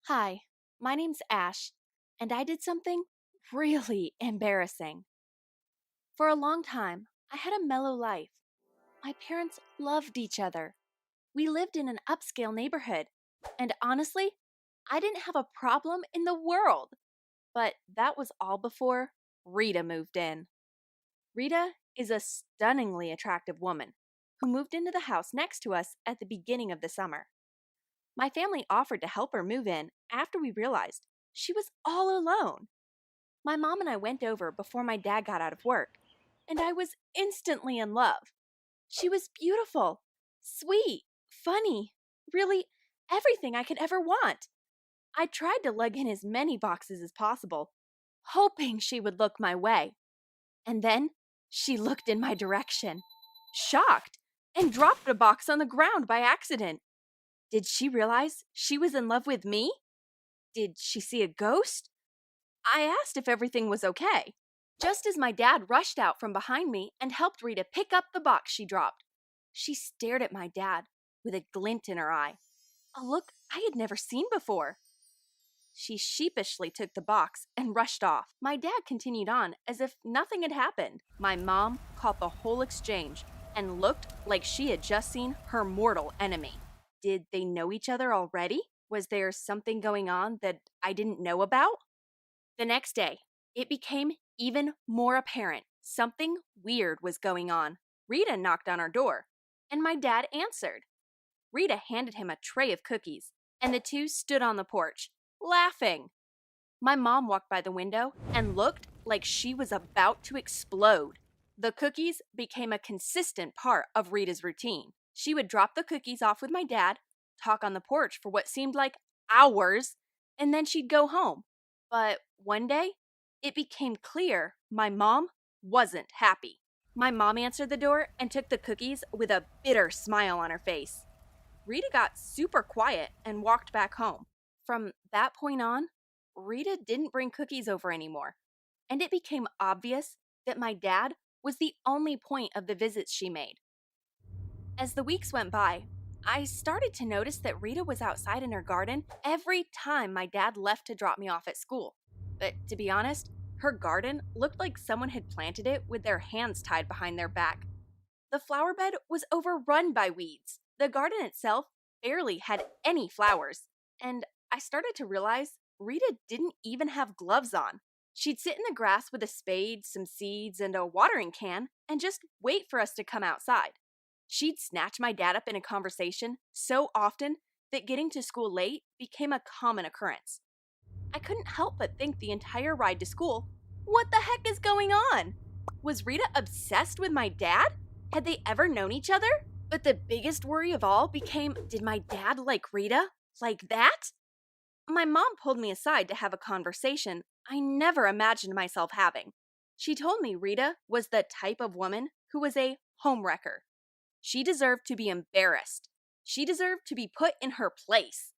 Hi, my name's Ash, and I did something really embarrassing. For a long time, I had a mellow life. My parents loved each other. We lived in an upscale neighborhood, and honestly, I didn't have a problem in the world. But that was all before Rita moved in. Rita is a stunningly attractive woman who moved into the house next to us at the beginning of the summer. My family offered to help her move in after we realized she was all alone. My mom and I went over before my dad got out of work, and I was instantly in love. She was beautiful, sweet, funny, really everything I could ever want. I tried to lug in as many boxes as possible, hoping she would look my way. And then she looked in my direction, shocked, and dropped a box on the ground by accident. Did she realize she was in love with me? Did she see a ghost? I asked if everything was okay, just as my dad rushed out from behind me and helped Rita pick up the box she dropped. She stared at my dad with a glint in her eye, a look I had never seen before. She sheepishly took the box and rushed off. My dad continued on as if nothing had happened. My mom caught the whole exchange and looked like she had just seen her mortal enemy. Did they know each other already? Was there something going on that I didn't know about? The next day, it became even more apparent something weird was going on. Rita knocked on our door, and my dad answered. Rita handed him a tray of cookies, and the two stood on the porch, laughing. My mom walked by the window and looked like she was about to explode. The cookies became a consistent part of Rita's routine. She would drop the cookies off with my dad, talk on the porch for what seemed like hours, and then she'd go home. But one day, it became clear my mom wasn't happy. My mom answered the door and took the cookies with a bitter smile on her face. Rita got super quiet and walked back home. From that point on, Rita didn't bring cookies over anymore, and it became obvious that my dad was the only point of the visits she made. As the weeks went by, I started to notice that Rita was outside in her garden every time my dad left to drop me off at school. But to be honest, her garden looked like someone had planted it with their hands tied behind their back. The flower bed was overrun by weeds. The garden itself barely had any flowers, and I started to realize Rita didn't even have gloves on. She'd sit in the grass with a spade, some seeds, and a watering can and just wait for us to come outside. She'd snatch my dad up in a conversation so often that getting to school late became a common occurrence. I couldn't help but think the entire ride to school, what the heck is going on? Was Rita obsessed with my dad? Had they ever known each other? But the biggest worry of all became, did my dad like Rita? Like that? My mom pulled me aside to have a conversation I never imagined myself having. She told me Rita was the type of woman who was a homewrecker. She deserved to be embarrassed. She deserved to be put in her place.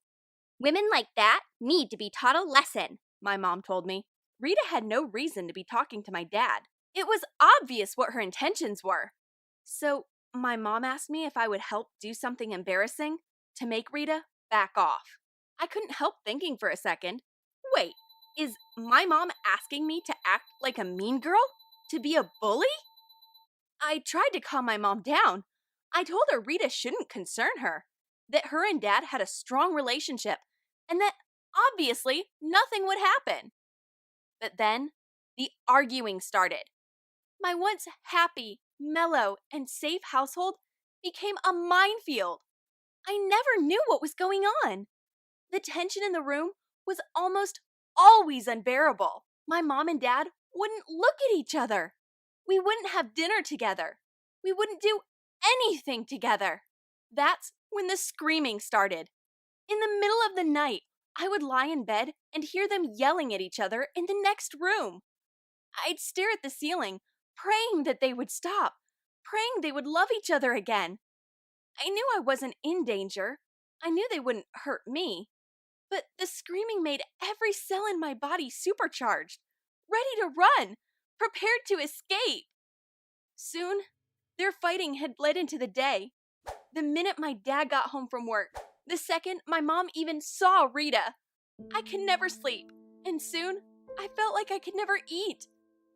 Women like that need to be taught a lesson, my mom told me. Rita had no reason to be talking to my dad. It was obvious what her intentions were. So, my mom asked me if I would help do something embarrassing to make Rita back off. I couldn't help thinking for a second, wait, is my mom asking me to act like a mean girl? To be a bully? I tried to calm my mom down. I told her Rita shouldn't concern her, that her and dad had a strong relationship, and that obviously nothing would happen. But then the arguing started. My once happy, mellow, and safe household became a minefield. I never knew what was going on. The tension in the room was almost always unbearable. My mom and dad wouldn't look at each other. We wouldn't have dinner together. We wouldn't do anything together. That's when the screaming started. In the middle of the night, I would lie in bed and hear them yelling at each other in the next room. I'd stare at the ceiling, praying that they would stop, praying they would love each other again. I knew I wasn't in danger. I knew they wouldn't hurt me. But the screaming made every cell in my body supercharged, ready to run, prepared to escape. Soon, their fighting had bled into the day. The minute my dad got home from work, the second my mom even saw Rita, I could never sleep, and soon I felt like I could never eat.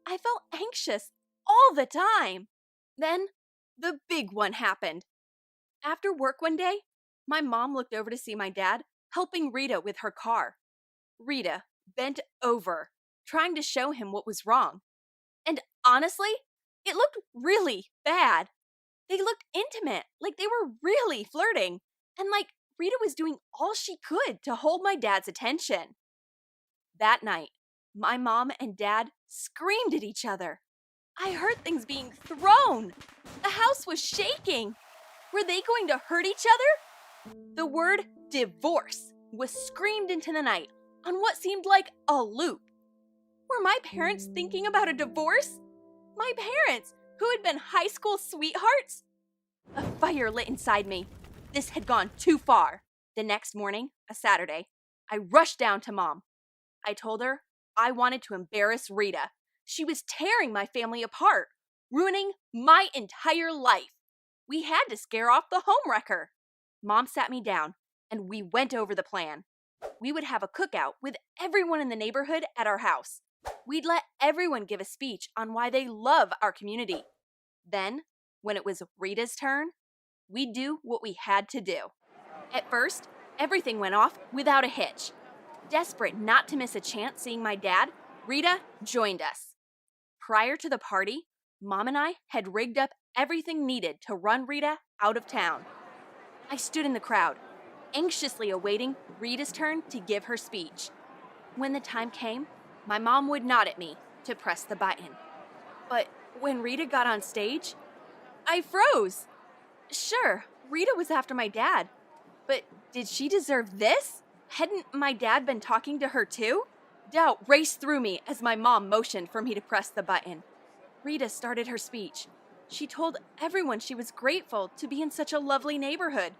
I felt anxious all the time. Then the big one happened. After work one day, my mom looked over to see my dad helping Rita with her car. Rita bent over, trying to show him what was wrong. And honestly, it looked really bad. They looked intimate, like they were really flirting, and like Rita was doing all she could to hold my dad's attention. That night, my mom and dad screamed at each other. I heard things being thrown. The house was shaking. Were they going to hurt each other? The word divorce was screamed into the night on what seemed like a loop. Were my parents thinking about a divorce? My parents, who had been high school sweethearts? A fire lit inside me. This had gone too far. The next morning, a Saturday, I rushed down to Mom. I told her I wanted to embarrass Rita. She was tearing my family apart, ruining my entire life. We had to scare off the homewrecker. Mom sat me down, and we went over the plan. We would have a cookout with everyone in the neighborhood at our house. We'd let everyone give a speech on why they love our community. Then, when it was Rita's turn, we'd do what we had to do. At first, everything went off without a hitch. Desperate not to miss a chance seeing my dad, Rita joined us. Prior to the party, Mom and I had rigged up everything needed to run Rita out of town. I stood in the crowd, anxiously awaiting Rita's turn to give her speech. When the time came, my mom would nod at me to press the button. But when Rita got on stage, I froze. Sure, Rita was after my dad, but did she deserve this? Hadn't my dad been talking to her too? Doubt raced through me as my mom motioned for me to press the button. Rita started her speech. She told everyone she was grateful to be in such a lovely neighborhood.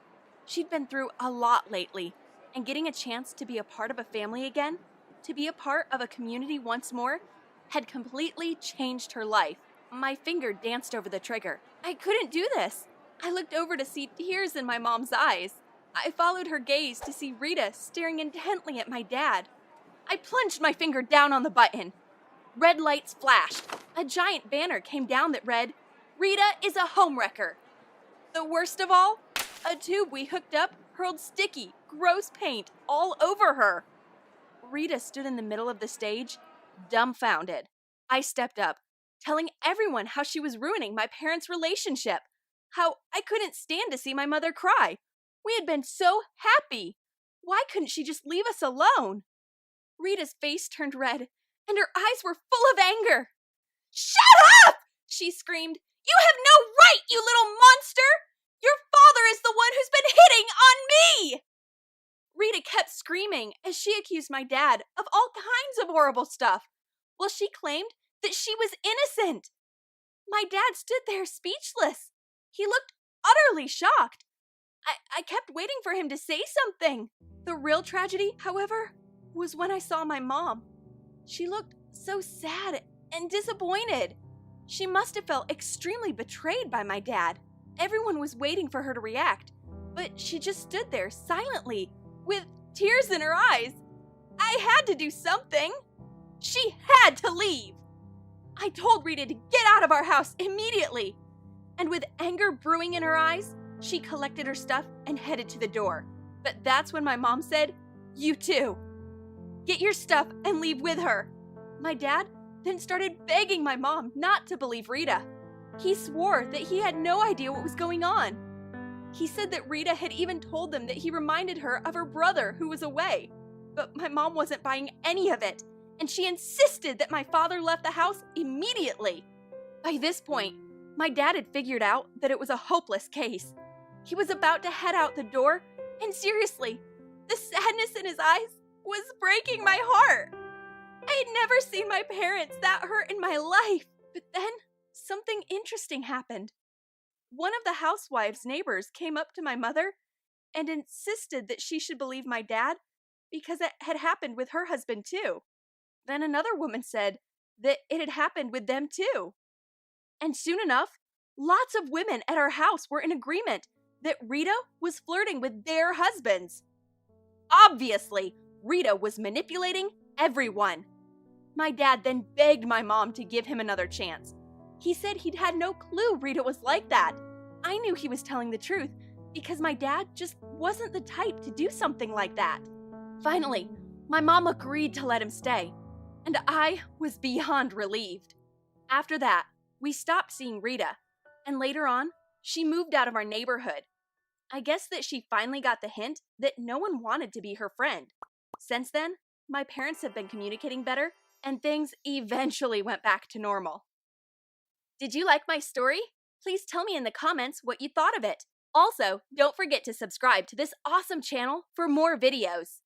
She'd been through a lot lately, and getting a chance to be a part of a family again, to be a part of a community once more, had completely changed her life. My finger danced over the trigger. I couldn't do this. I looked over to see tears in my mom's eyes. I followed her gaze to see Rita staring intently at my dad. I plunged my finger down on the button. Red lights flashed. A giant banner came down that read, "Rita is a homewrecker." The worst of all, a tube we hooked up hurled sticky, gross paint all over her. Rita stood in the middle of the stage, dumbfounded. I stepped up, telling everyone how she was ruining my parents' relationship, how I couldn't stand to see my mother cry. We had been so happy. Why couldn't she just leave us alone? Rita's face turned red, and her eyes were full of anger. "Shut up!" she screamed. "You have no right, you little monster! Your father is the one who's been hitting on me!" Rita kept screaming as she accused my dad of all kinds of horrible stuff, while she claimed that she was innocent. My dad stood there speechless. He looked utterly shocked. I kept waiting for him to say something. The real tragedy, however, was when I saw my mom. She looked so sad and disappointed. She must have felt extremely betrayed by my dad. Everyone was waiting for her to react, but she just stood there silently, with tears in her eyes. I had to do something. She had to leave. I told Rita to get out of our house immediately. And with anger brewing in her eyes, she collected her stuff and headed to the door. But that's when my mom said, "You too. Get your stuff and leave with her." My dad then started begging my mom not to believe Rita. He swore that he had no idea what was going on. He said that Rita had even told them that he reminded her of her brother who was away. But my mom wasn't buying any of it, and she insisted that my father left the house immediately. By this point, my dad had figured out that it was a hopeless case. He was about to head out the door, and seriously, the sadness in his eyes was breaking my heart. I had never seen my parents that hurt in my life. But then, something interesting happened. One of the housewives' neighbors came up to my mother and insisted that she should believe my dad because it had happened with her husband too. Then another woman said that it had happened with them too. And soon enough, lots of women at our house were in agreement that Rita was flirting with their husbands. Obviously, Rita was manipulating everyone. My dad then begged my mom to give him another chance. He said he'd had no clue Rita was like that. I knew he was telling the truth because my dad just wasn't the type to do something like that. Finally, my mom agreed to let him stay, and I was beyond relieved. After that, we stopped seeing Rita, and later on, she moved out of our neighborhood. I guess that she finally got the hint that no one wanted to be her friend. Since then, my parents have been communicating better, and things eventually went back to normal. Did you like my story? Please tell me in the comments what you thought of it. Also, don't forget to subscribe to this awesome channel for more videos.